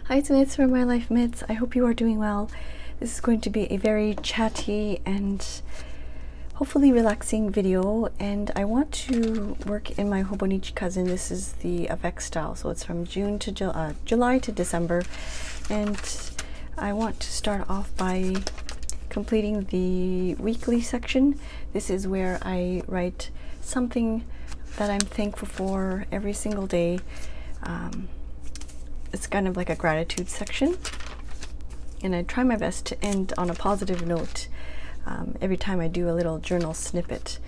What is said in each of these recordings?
Hi, it's Mitz from My Life Mitz. I hope you are doing well. This is going to be a very chatty and hopefully relaxing video, and I want to work in my Hobonichi cousin. This is the avec style, so it's from July to December, and I want to start off by completing the weekly section. This is where I write something that I'm thankful for every single day. It's kind of like a gratitude section, and I try my best to end on a positive note every time I do a little journal snippet.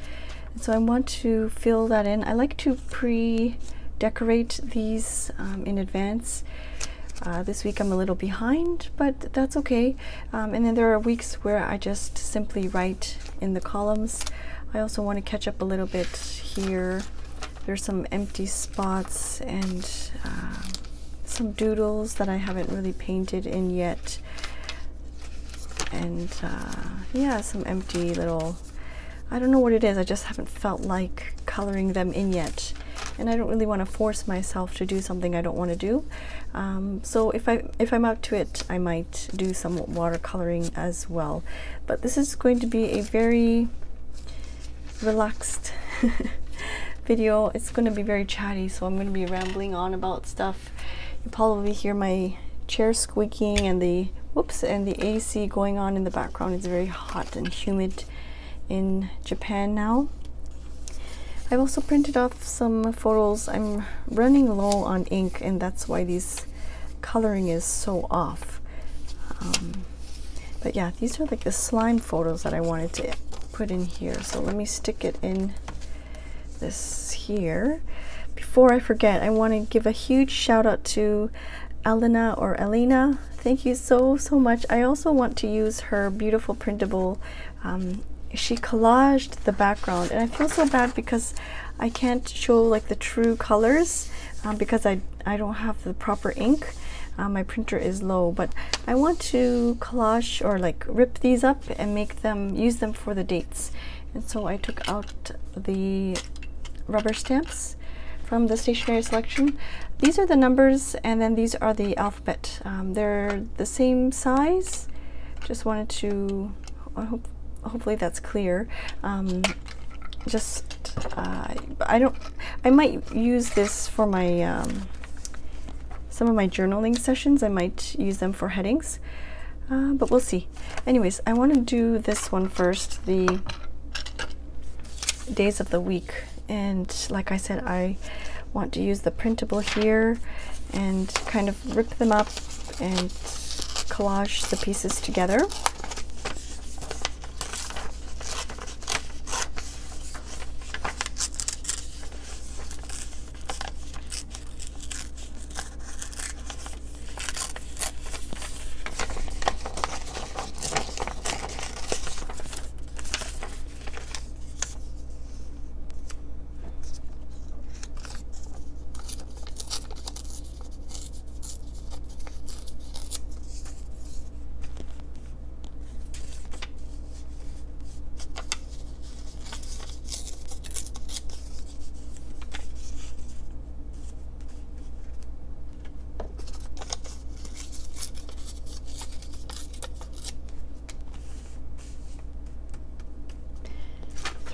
And so I want to fill that in. I like to pre-decorate these in advance. This week I'm a little behind, but that's okay. And then there are weeks where I just simply write in the columns. I also want to catch up a little bit here. There's some empty spots and some doodles that I haven't really painted in yet, and yeah, some empty little, I don't know what it is, I just haven't felt like coloring them in yet, and I don't really want to force myself to do something I don't want to do. So if I'm up to it, I might do some watercoloring as well, but this is going to be a very relaxed video. It's going to be very chatty, so I'm going to be rambling on about stuff. You probably hear my chair squeaking and the AC going on in the background. It's very hot and humid in Japan now. I've also printed off some photos. I'm running low on ink, and that's why this coloring is so off. But yeah, these are like the slime photos that I wanted to put in here. So let me stick it in this here. Before I forget, I want to give a huge shout out to Elena or Elena. Thank you so much. I also want to use her beautiful printable. She collaged the background, and I feel so bad because I can't show like the true colors because I don't have the proper ink. My printer is low, but I want to collage or like rip these up and use them for the dates. And so I took out the rubber stamps from the stationery selection. These are the numbers, and then these are the alphabet. They're the same size. Just wanted to, hopefully that's clear. I might use this for my some of my journaling sessions. I might use them for headings, but we'll see. Anyways, I want to do this one first, the days of the week. And like I said, I want to use the printable here and kind of rip them up and collage the pieces together.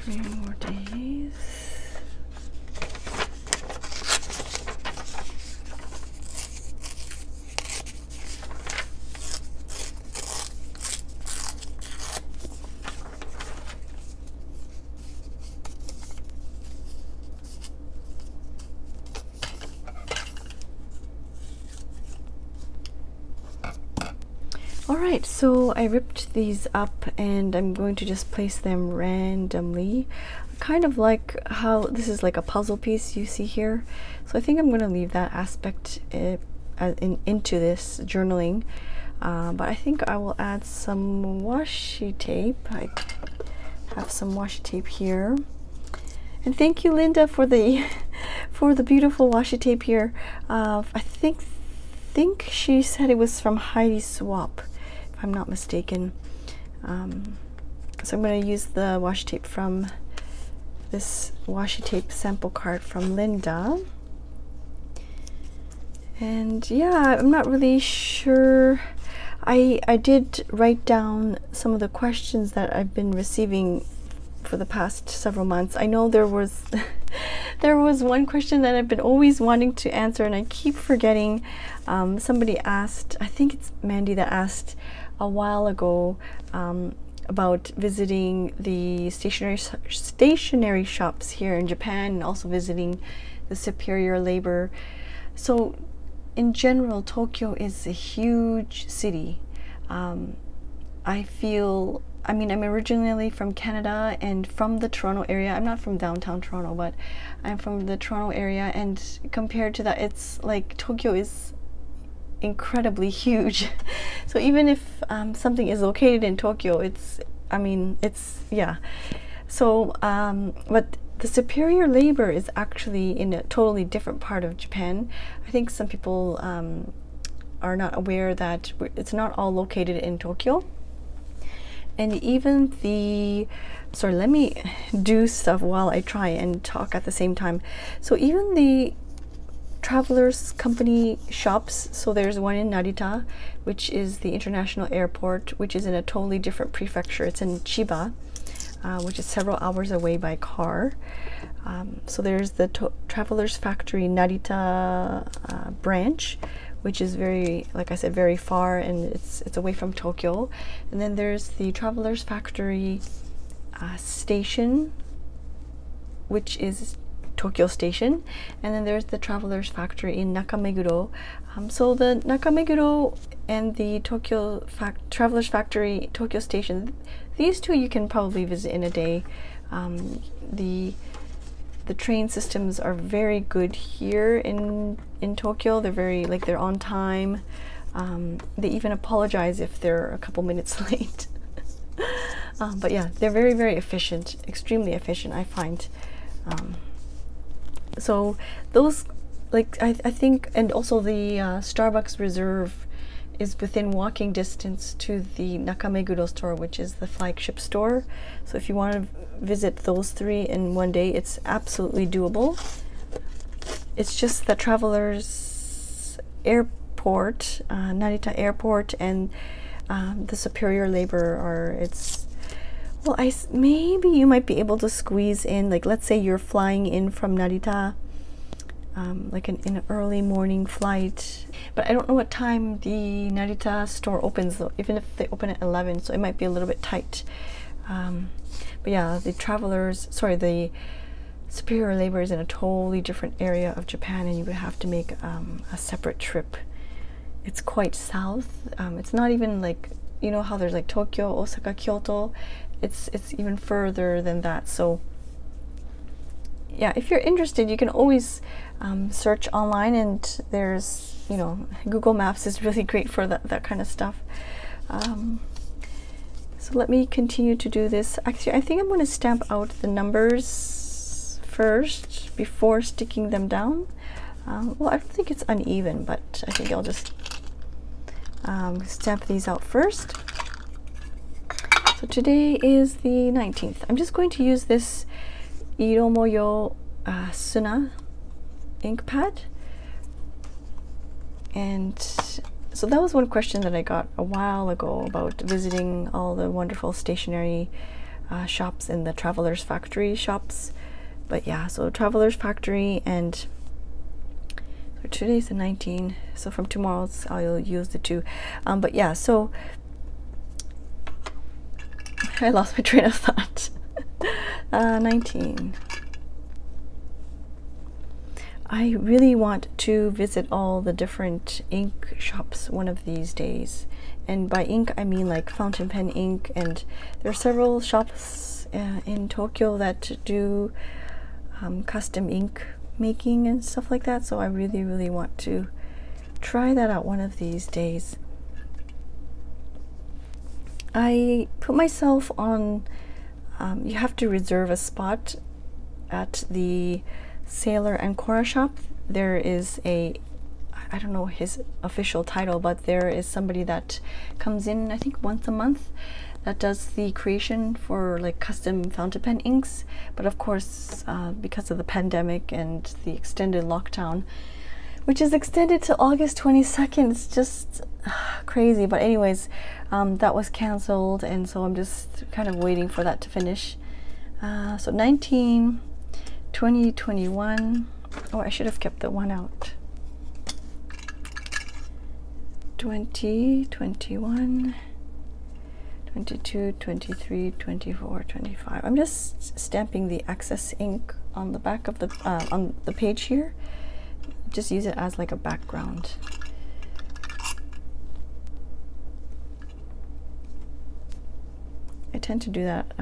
Three more days. Alright, so I ripped these up and I'm going to just place them randomly. Kind of like how this is like a puzzle piece you see here. So I think I'm going to leave that aspect into this journaling. But I think I will add some washi tape. I have some washi tape here. And thank you, Linda, for the beautiful washi tape here. I think she said it was from Heidi Swap, if I'm not mistaken. So I'm going to use the washi tape from this washi tape sample card from Linda. And yeah, I'm not really sure. I did write down some of the questions that I've been receiving for the past several months. I know there was there was one question that I've been always wanting to answer, and I keep forgetting. Somebody asked, I think it's Mandy that asked a while ago, about visiting the stationery shops here in Japan, and also visiting the superior labor. So in general, Tokyo is a huge city. I feel, I mean, I'm originally from Canada and from the Toronto area. I'm not from downtown Toronto, but I'm from the Toronto area, and compared to that, it's like Tokyo is incredibly huge. So even if something is located in Tokyo, it's, I mean, it's, yeah. So, but the superior labor is actually in a totally different part of Japan. I think some people are not aware that it's not all located in Tokyo. And even the, sorry, let me do stuff while I try and talk at the same time. So even the travelers company shops, so there's one in Narita, which is the international airport, which is in a totally different prefecture. It's in Chiba, which is several hours away by car. So there's the Travelers Factory Narita branch, which is very, like I said, very far, and it's away from Tokyo. And then there's the Travelers Factory station, which is Tokyo Station. And then there's the Travelers Factory in Nakameguro. So the Nakameguro and the Travelers Factory Tokyo Station, these two you can probably visit in a day. The train systems are very good here in Tokyo. They're very, like, they're on time. They even apologize if they're a couple minutes late. But yeah, they're very, very efficient, extremely efficient, I find. So those, like, I think, and also the Starbucks Reserve is within walking distance to the Nakameguro store, which is the flagship store. So if you want to visit those three in one day, it's absolutely doable. It's just the Travelers Airport, Narita Airport, and the superior labor are, it's, well, maybe you might be able to squeeze in, like, let's say you're flying in from Narita, like in an early morning flight. But I don't know what time the Narita store opens, though, even if they open at 11, so it might be a little bit tight. But yeah, the the superior labor is in a totally different area of Japan, and you would have to make a separate trip. It's quite south. It's not even like, you know how there's like Tokyo, Osaka, Kyoto. It's even further than that. So yeah, if you're interested, you can always search online, and there's, you know, Google Maps is really great for that kind of stuff. So let me continue to do this. Actually, I think I'm going to stamp out the numbers first before sticking them down. Well, I don't think it's uneven, but I think I'll just stamp these out first. So today is the 19th. I'm just going to use this Iromoyo Suna ink pad. And so that was one question that I got a while ago about visiting all the wonderful stationery shops and the Travelers Factory shops. But yeah, so Travelers Factory, and so today's the 19th, so from tomorrow I'll use the two. But yeah, so I lost my train of thought. 19. I really want to visit all the different ink shops one of these days. And by ink, I mean like fountain pen ink. And there are several shops in Tokyo that do custom ink making and stuff like that. So I really, really want to try that out one of these days. I put myself on, you have to reserve a spot at the Sailor and Cora shop. There is a, I don't know his official title, but there is somebody that comes in, I think once a month, that does the creation for like custom fountain pen inks. But of course, because of the pandemic and the extended lockdown, which is extended to August 22nd. It's just crazy. But anyways, that was canceled, and so I'm just kind of waiting for that to finish. So 19, 20, 21. Oh, I should have kept the one out. 20, 21, 22, 23, 24, 25. I'm just stamping the excess ink on the back of the on the page here. Just use it as like a background. I tend to do that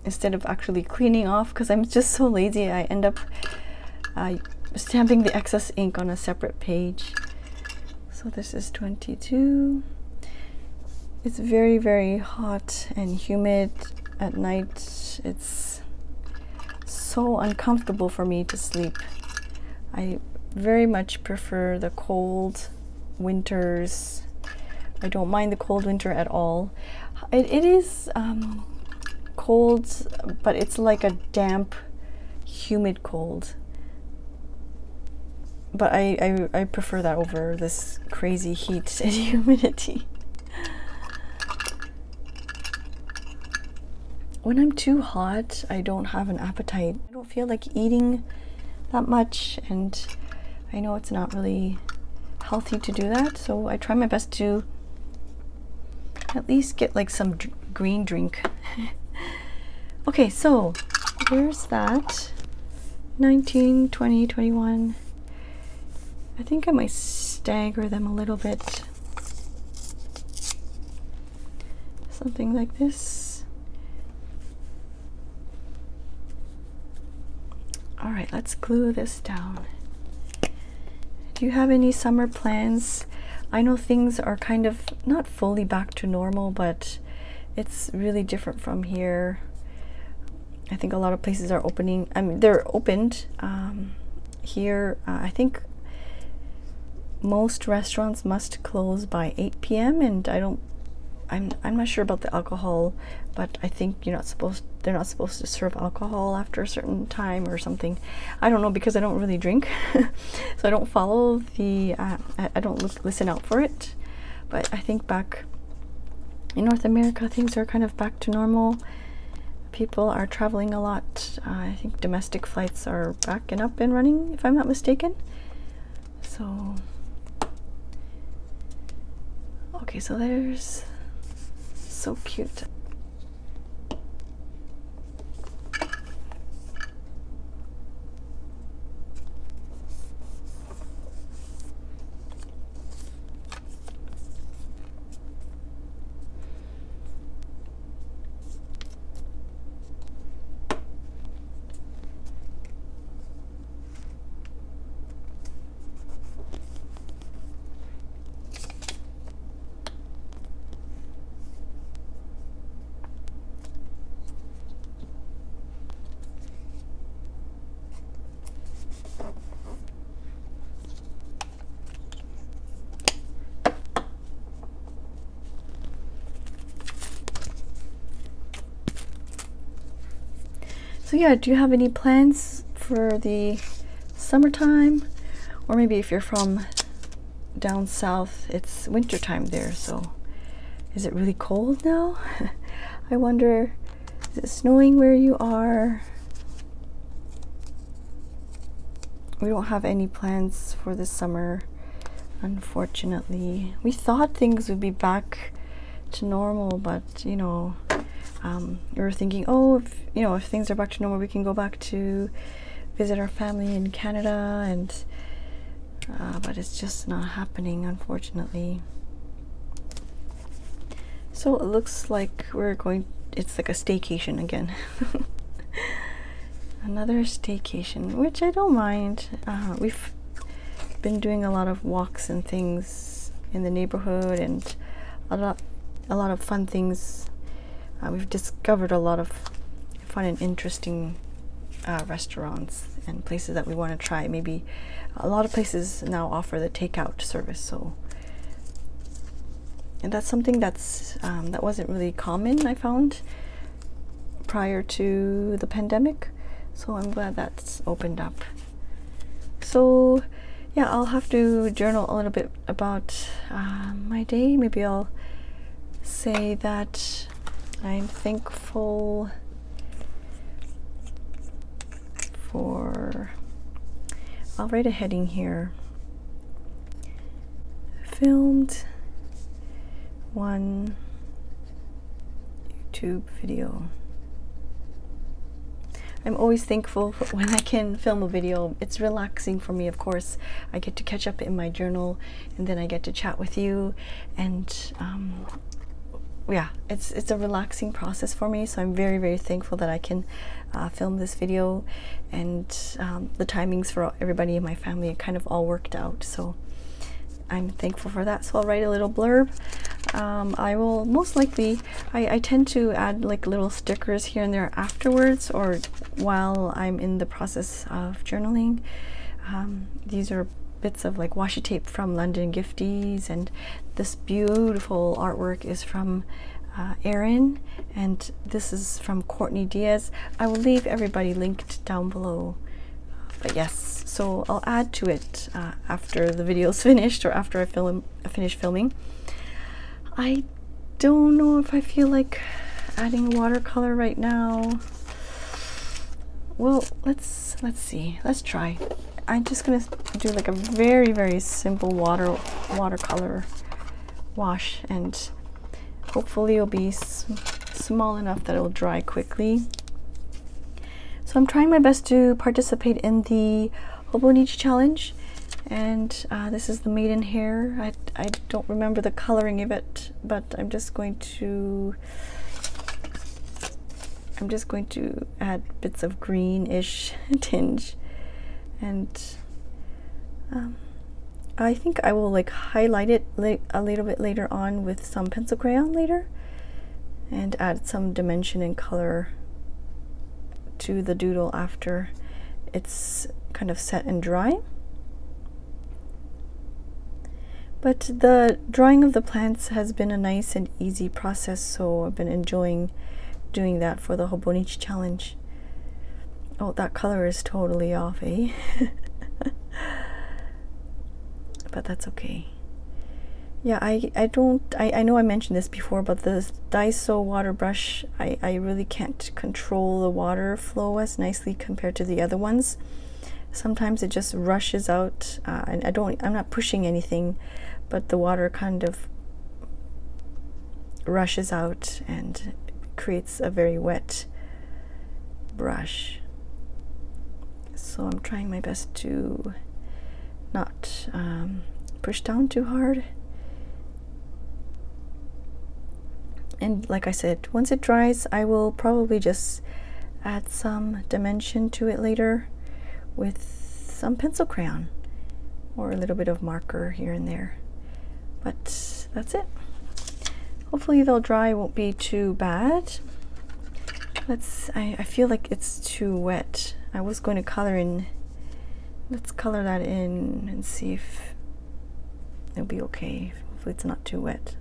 instead of actually cleaning off, because I'm just so lazy. I end up stamping the excess ink on a separate page. So this is 22. It's very, very hot and humid at night. It's so uncomfortable for me to sleep. I very much prefer the cold winters. I don't mind the cold winter at all. It is cold, but it's like a damp, humid cold. But I prefer that over this crazy heat and humidity. When I'm too hot, I don't have an appetite. I don't feel like eating that much, and I know it's not really healthy to do that, so I try my best to at least get like some green drink. Okay, so there's that. 19, 20, 21. I think I might stagger them a little bit. Something like this. All right, let's glue this down. Do you have any summer plans? I know things are kind of not fully back to normal, but it's really different from here. I think a lot of places are opening. I mean, they're opened here. I think most restaurants must close by 8 p.m. and I'm not sure about the alcohol, but I think they're not supposed to serve alcohol after a certain time or something. I don't know, because I don't really drink, so I don't follow the I don't listen out for it. But I think back in North America, things are kind of back to normal. People are traveling a lot. I think domestic flights are back and up and running, if I'm not mistaken. So okay, so there's so cute. So yeah, do you have any plans for the summertime? Or maybe if you're from down south, it's winter time there, so is it really cold now? I wonder, is it snowing where you are? We don't have any plans for this summer, unfortunately. We thought things would be back to normal, but we were thinking, oh, if things are back to normal, we can go back to visit our family in Canada, and but it's just not happening, unfortunately. So it looks like it's like a staycation again. Another staycation, which I don't mind. We've been doing a lot of walks and things in the neighborhood, and a lot of fun things. We've discovered a lot of fun and interesting restaurants and places that we want to try. Maybe a lot of places now offer the takeout service, and that's something that wasn't really common, I found, prior to the pandemic. So I'm glad that's opened up. So yeah, I'll have to journal a little bit about my day. Maybe I'll say that I'm thankful for, I'll write a heading here. Filmed one YouTube video. I'm always thankful when I can film a video. It's relaxing for me, of course. I get to catch up in my journal, and then I get to chat with you, and yeah, it's a relaxing process for me. So I'm very, very thankful that I can film this video, and the timings for everybody in my family, it kind of all worked out. So I'm thankful for that. So I'll write a little blurb. I will most likely, I tend to add like little stickers here and there afterwards, or while I'm in the process of journaling. These are bits of like washi tape from London Gifties, and this beautiful artwork is from Erin, and this is from Courtney Diaz. I will leave everybody linked down below. But yes, so I'll add to it after the video's finished, or after I finish filming. I don't know if I feel like adding watercolor right now. Well, let's see. Let's try. I'm just gonna do like a very, very simple watercolor wash, and hopefully it'll be small enough that it'll dry quickly. So I'm trying my best to participate in the Hobonichi challenge, and this is the maiden hair. I don't remember the coloring of it, but I'm just going to add bits of greenish tinge, and I think I will like highlight it a little bit later on with some pencil crayon later, and add some dimension and color to the doodle after it's kind of set and dry. But the drawing of the plants has been a nice and easy process, so I've been enjoying doing that for the Hobonichi challenge. Oh, that color is totally off, eh? But that's okay. Yeah, I know I mentioned this before, but the Daiso water brush, I really can't control the water flow as nicely compared to the other ones. Sometimes it just rushes out, and I'm not pushing anything, but the water kind of rushes out and creates a very wet brush. So I'm trying my best to not push down too hard. And like I said, once it dries, I will probably just add some dimension to it later with some pencil crayon or a little bit of marker here and there. But that's it. Hopefully they'll dry, won't be too bad. I feel like it's too wet. I was going to color in. Let's color that in and see if it'll be okay. Hopefully it's not too wet.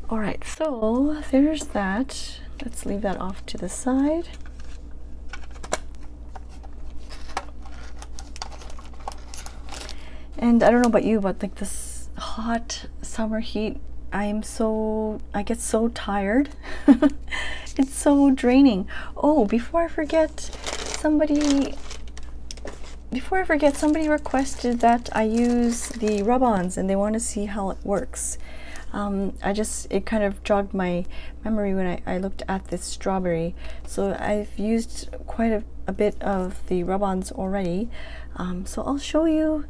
All right, so there's that. Let's leave that off to the side. And I don't know about you, but like this hot summer heat, I get so tired. It's so draining. Oh, before I forget, somebody requested that I use the rub-ons, and they want to see how it works. It kind of jogged my memory when I looked at this strawberry. So I've used quite a bit of the rub-ons already. So I'll show you.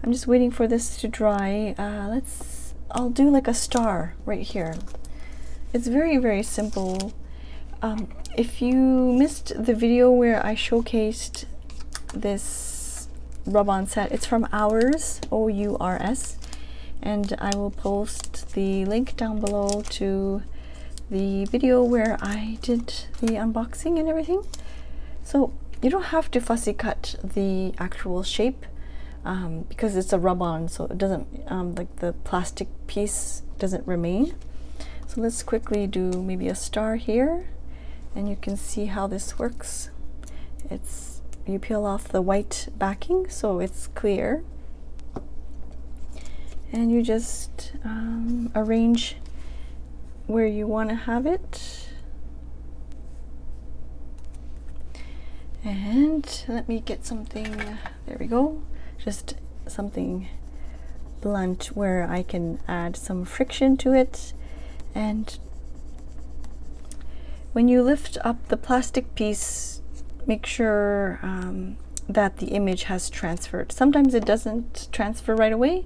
I'm just waiting for this to dry. I'll do like a star right here. It's very, very simple. If you missed the video where I showcased this rub-on set, it's from Ours, O-U-R-S. and I will post the link down below to the video where I did the unboxing and everything. So you don't have to fussy cut the actual shape because it's a rub-on, so it doesn't like the plastic piece doesn't remain. So let's quickly do maybe a star here, and you can see how this works. It's, you peel off the white backing so it's clear, and you just arrange where you want to have it. And let me get something, there we go, just something blunt where I can add some friction to it. And when you lift up the plastic piece, make sure that the image has transferred. Sometimes it doesn't transfer right away,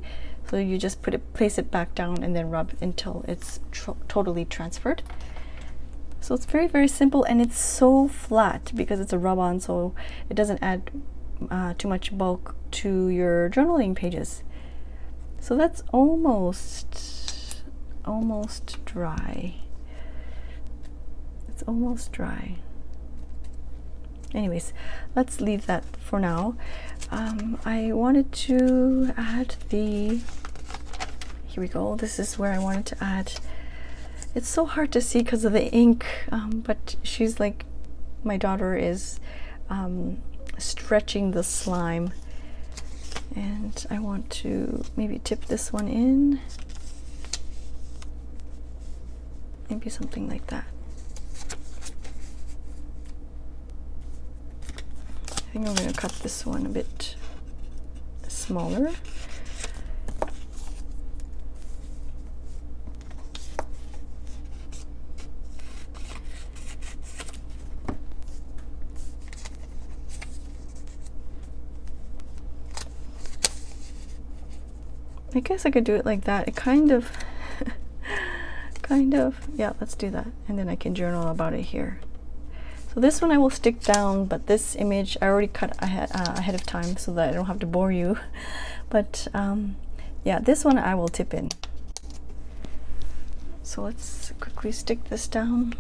so you just place it back down and then rub until it's totally transferred. So it's very, very simple, and it's so flat because it's a rub-on, so it doesn't add too much bulk to your journaling pages. So that's almost dry. It's almost dry. Anyways, let's leave that for now. I wanted to add the, here we go, this is where I wanted to add, it's so hard to see because of the ink, but she's like, my daughter is stretching the slime, and I want to maybe tip this one in, maybe something like that. I think I'm going to cut this one a bit smaller. I guess I could do it like that. It kind of, yeah, let's do that. And then I can journal about it here. So this one I will stick down, but this image I already cut ahead of time so that I don't have to bore you. But yeah, this one I will tip in. So let's quickly stick this down.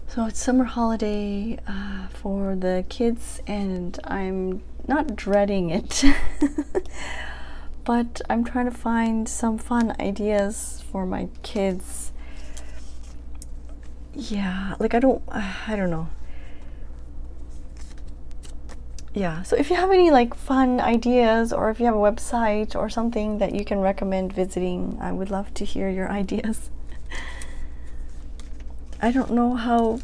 So it's summer holiday for the kids, and I'm not dreading it, but I'm trying to find some fun ideas for my kids. Yeah, like I don't know. Yeah, so if you have any like fun ideas, or if you have a website or something that you can recommend visiting, I would love to hear your ideas. I don't know how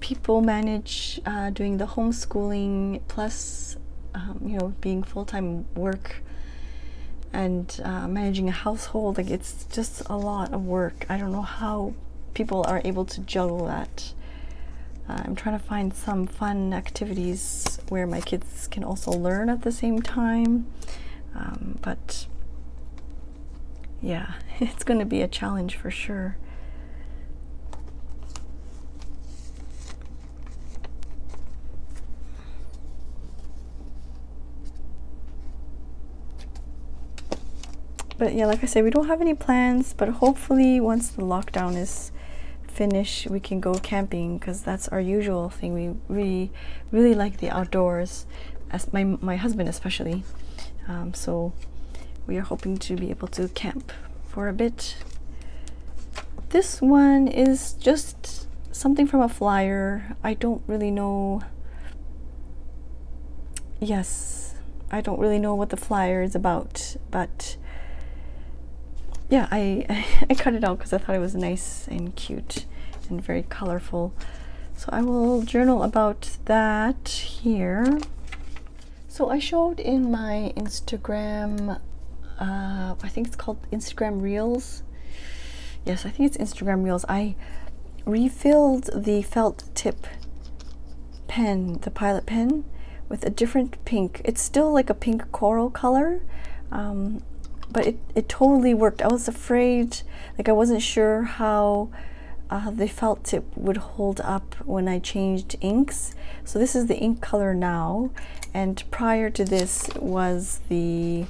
people manage doing the homeschooling plus, you know, being full-time work and managing a household. Like, it's just a lot of work. I don't know how people are able to juggle that. I'm trying to find some fun activities where my kids can also learn at the same time. But yeah, it's going to be a challenge for sure. But yeah, like I said, we don't have any plans, but hopefully once the lockdown is finished, we can go camping, because that's our usual thing. We really like the outdoors, as my husband especially. So we are hoping to be able to camp for a bit. This one is just something from a flyer. I don't really know. Yes, I don't really know what the flyer is about, but yeah, I cut it out because I thought it was nice and cute and very colorful. So I will journal about that here. So I showed in my Instagram, I think it's called Instagram Reels. Yes, I think it's Instagram Reels. I refilled the felt tip pen, the Pilot pen, with a different pink. It's still like a pink coral color, but it totally worked. I was afraid, like I wasn't sure how the felt tip would hold up when I changed inks. So this is the ink color now, and prior to this was the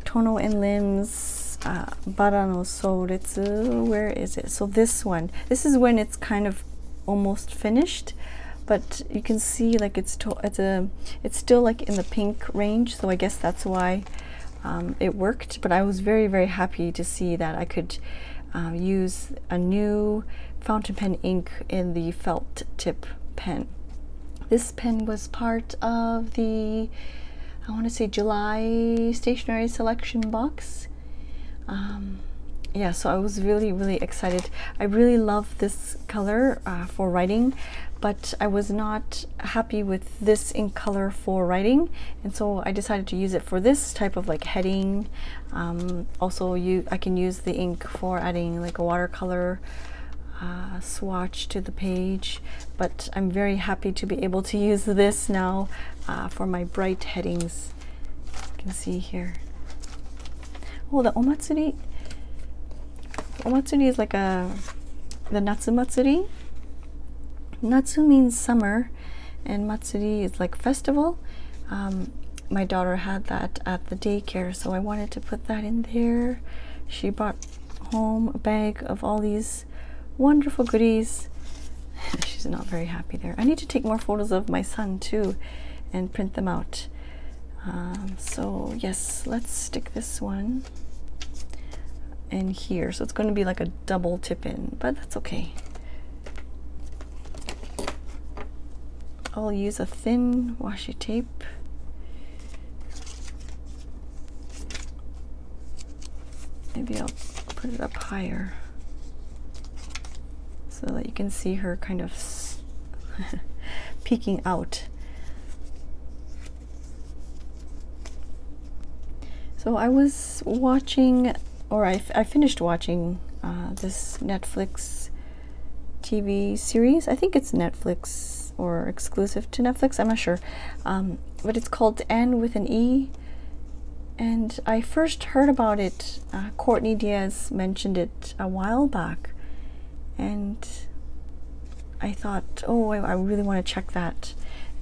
Tono and Limbs Bara no Souretsu. Where is it? So this one. This is when it's kind of almost finished, but you can see like it's still like in the pink range. So I guess that's why it worked. But I was very, very happy to see that I could use a new fountain pen ink in the felt tip pen. This pen was part of the, I want to say, July stationery selection box. Yeah, so I was really, really excited. I really love this color for writing, but I was not happy with this ink color for writing, and so I decided to use it for this type of like heading. Also, I can use the ink for adding like a watercolor swatch to the page, but I'm very happy to be able to use this now for my bright headings. You can see here. Oh, the Omatsuri. Omatsuri is like the Natsu Matsuri. Natsu means summer, and Matsuri is like festival. My daughter had that at the daycare, so I wanted to put that in there. She brought home a bag of all these wonderful goodies. She's not very happy there. I need to take more photos of my son too and print them out. So yes, let's stick this one in here. So it's going to be like a double tip in, but that's okay. I'll use a thin washi tape. Maybe I'll put it up higher so that you can see her kind of peeking out. So I was watching, or I finished watching this Netflix TV series. I think it's Netflix or exclusive to Netflix, I'm not sure. But it's called Anne with an E. And I first heard about it, Courtney Diaz mentioned it a while back. And I thought, oh, I really want to check that.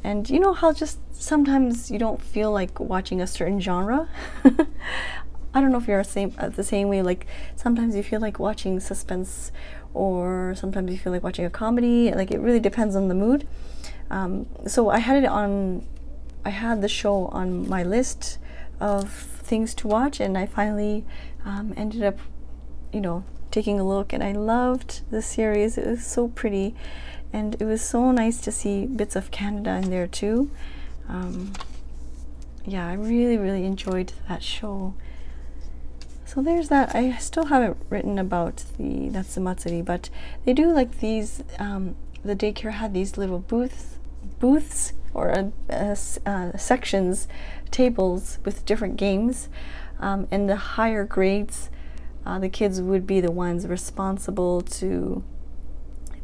And you know how just sometimes you don't feel like watching a certain genre? I don't know if you're the same way. Like sometimes you feel like watching suspense, or sometimes you feel like watching a comedy. Like it really depends on the mood. So I had the show on my list of things to watch, and I finally ended up, you know, taking a look, and I loved the series. It was so pretty, and it was so nice to see bits of Canada in there too. Yeah, I really, really enjoyed that show. So there's that. I still haven't written about the Natsu Matsuri, but they do like these, the daycare had these little booths or sections, tables with different games, and the higher grades, the kids would be the ones responsible to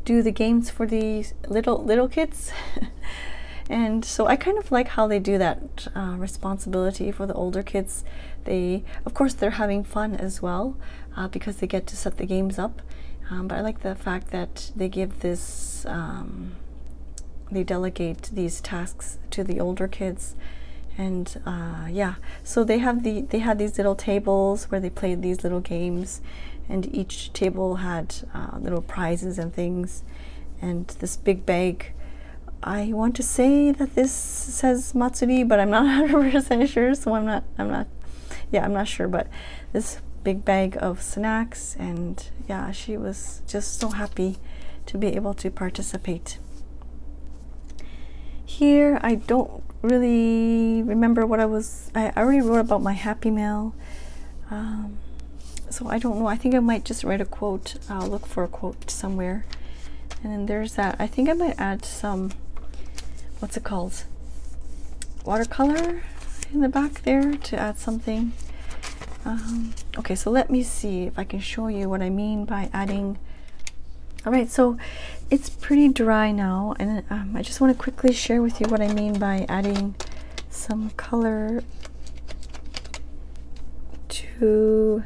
do the games for the little kids. And so I kind of like how they do that responsibility for the older kids. Of course they're having fun as well, because they get to set the games up, but I like the fact that they give this, they delegate these tasks to the older kids. And yeah, so they had these little tables where they played these little games, and each table had little prizes and things. And this big bag, I want to say that this says Matsuri, but I'm not 100% sure, so I'm not sure. But this big bag of snacks, and yeah, she was just so happy to be able to participate. Here, I don't really remember what I already wrote about my Happy Mail, so I don't know. I think I might just write a quote. I'll look for a quote somewhere. And then there's that. I think I might add some, what's it called, watercolor in the back there to add something. Okay, so let me see if I can show you what I mean by adding. All right, so it's pretty dry now, and I just want to quickly share with you what I mean by adding some color to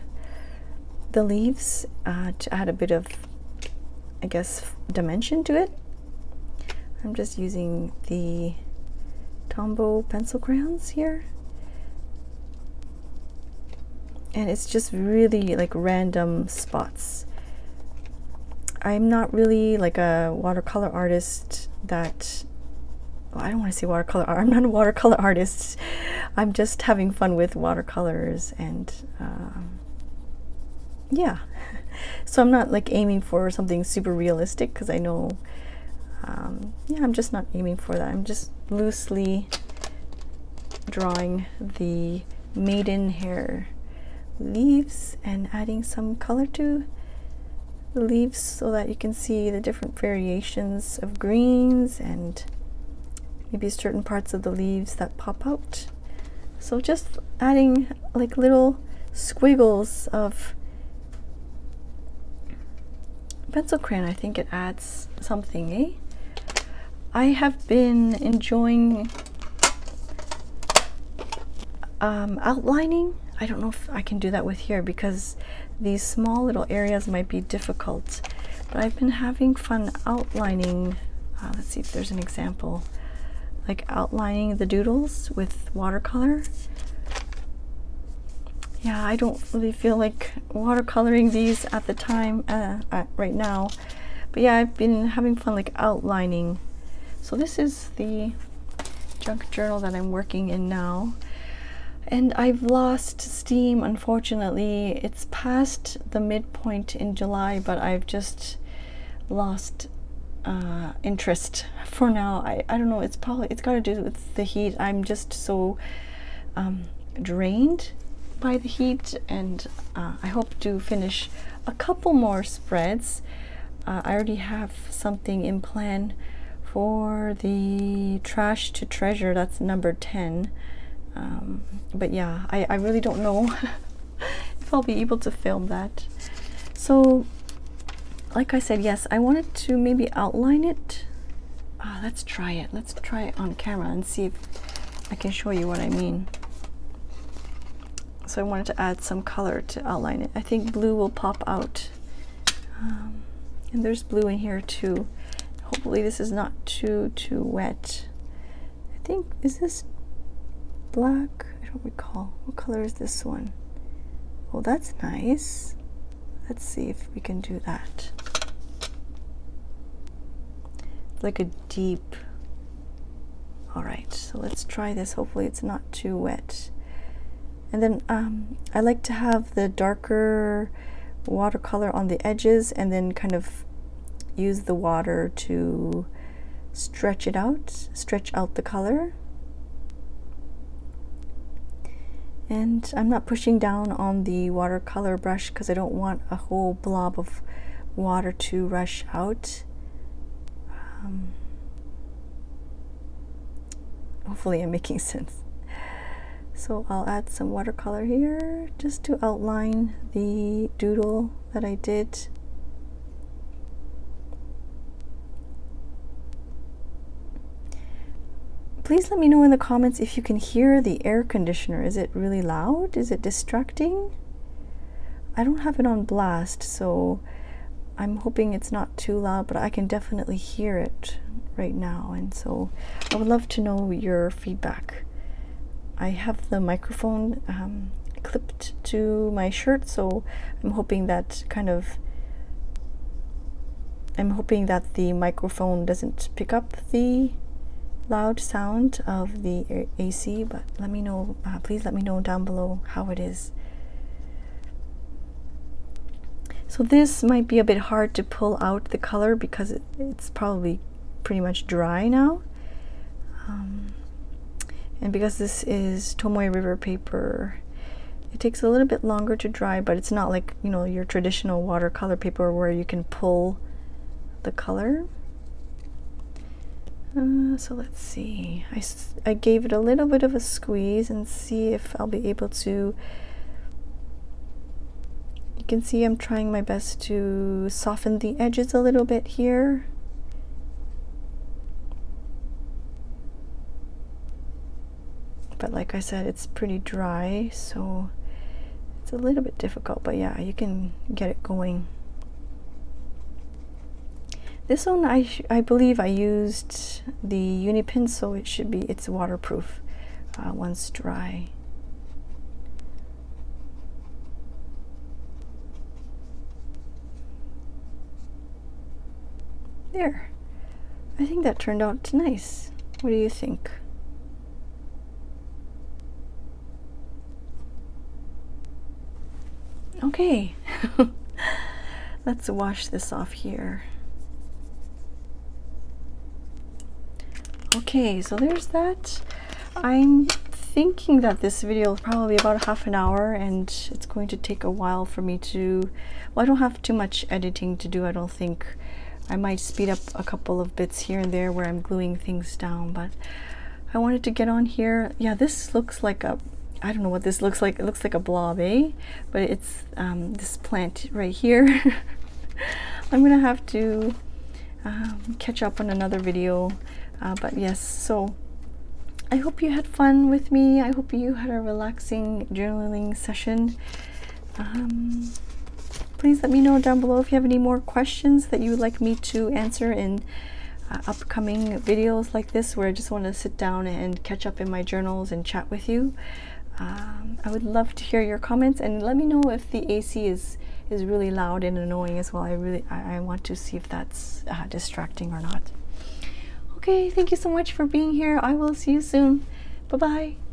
the leaves to add a bit of, I guess, dimension to it. I'm just using the Tombow pencil crayons here, and it's just really like random spots. I'm not really like a watercolor artist that, well, I don't want to say watercolor art. I'm not a watercolor artist. I'm just having fun with watercolors, and yeah. So I'm not like aiming for something super realistic, because I know, yeah, I'm just not aiming for that. I'm just loosely drawing the maidenhair leaves and adding some color to the leaves so that you can see the different variations of greens and maybe certain parts of the leaves that pop out. So just adding like little squiggles of pencil crayon, I think it adds something, eh? I have been enjoying outlining. I don't know if I can do that with here because these small little areas might be difficult, but I've been having fun outlining. Let's see if there's an example, like outlining the doodles with watercolor. Yeah, I don't really feel like watercoloring these at the time right now, but yeah, I've been having fun like outlining. So this is the junk journal that I'm working in now, and I've lost steam, unfortunately. It's past the midpoint in July, but I've just lost interest for now. I don't know, it's got to do with the heat. I'm just so drained by the heat, and I hope to finish a couple more spreads. I already have something in plan for the Trash to Treasure, that's number 10. But yeah, I really don't know if I'll be able to film that. So like I said, yes, I wanted to maybe outline it. Let's try it. Let's try it on camera and see if I can show you what I mean. So I wanted to add some color to outline it. I think blue will pop out. And there's blue in here too. Hopefully this is not too wet. I think, is this black? I don't recall. What color is this one? Oh, that's nice. Let's see if we can do that. It's like a deep. All right, so let's try this. Hopefully it's not too wet. And then I like to have the darker watercolor on the edges and then kind of use the water to stretch it out, stretch out the color. And I'm not pushing down on the watercolor brush because I don't want a whole blob of water to rush out. Hopefully I'm making sense. So I'll add some watercolor here just to outline the doodle that I did. Please let me know in the comments if you can hear the air conditioner. Is it really loud? Is it distracting? I don't have it on blast, so I'm hoping it's not too loud, but I can definitely hear it right now, and so I would love to know your feedback. I have the microphone clipped to my shirt, so I'm hoping that the microphone doesn't pick up the loud sound of the AC, but let me know, please let me know down below how it is. So this might be a bit hard to pull out the color because it's probably pretty much dry now. And because this is Tomoe River paper, it takes a little bit longer to dry, but it's not like, you know, your traditional watercolor paper where you can pull the color. So let's see. I gave it a little bit of a squeeze and see if I'll be able to. You can see I'm trying my best to soften the edges a little bit here. but like I said, it's pretty dry, so it's a little bit difficult, but yeah, you can get it going. This one, I believe I used the uni pin, so it's waterproof once dry. There. I think that turned out nice. What do you think? Okay. Let's wash this off here. Okay, so there's that. I'm thinking that this video is probably about half an hour, and it's going to take a while for me to, well, I don't have too much editing to do, I don't think. I might speed up a couple of bits here and there where I'm gluing things down, but I wanted to get on here. Yeah, this looks like a, I don't know what this looks like. It looks like a blob, eh? But it's this plant right here. I'm gonna have to catch up on another video. But yes, so I hope you had fun with me. I hope you had a relaxing journaling session. Please let me know down below if you have any more questions that you would like me to answer in upcoming videos like this, where I just want to sit down and catch up in my journals and chat with you. I would love to hear your comments, and let me know if the AC is really loud and annoying as well. I want to see if that's distracting or not. Okay, thank you so much for being here. I will see you soon. Bye-bye.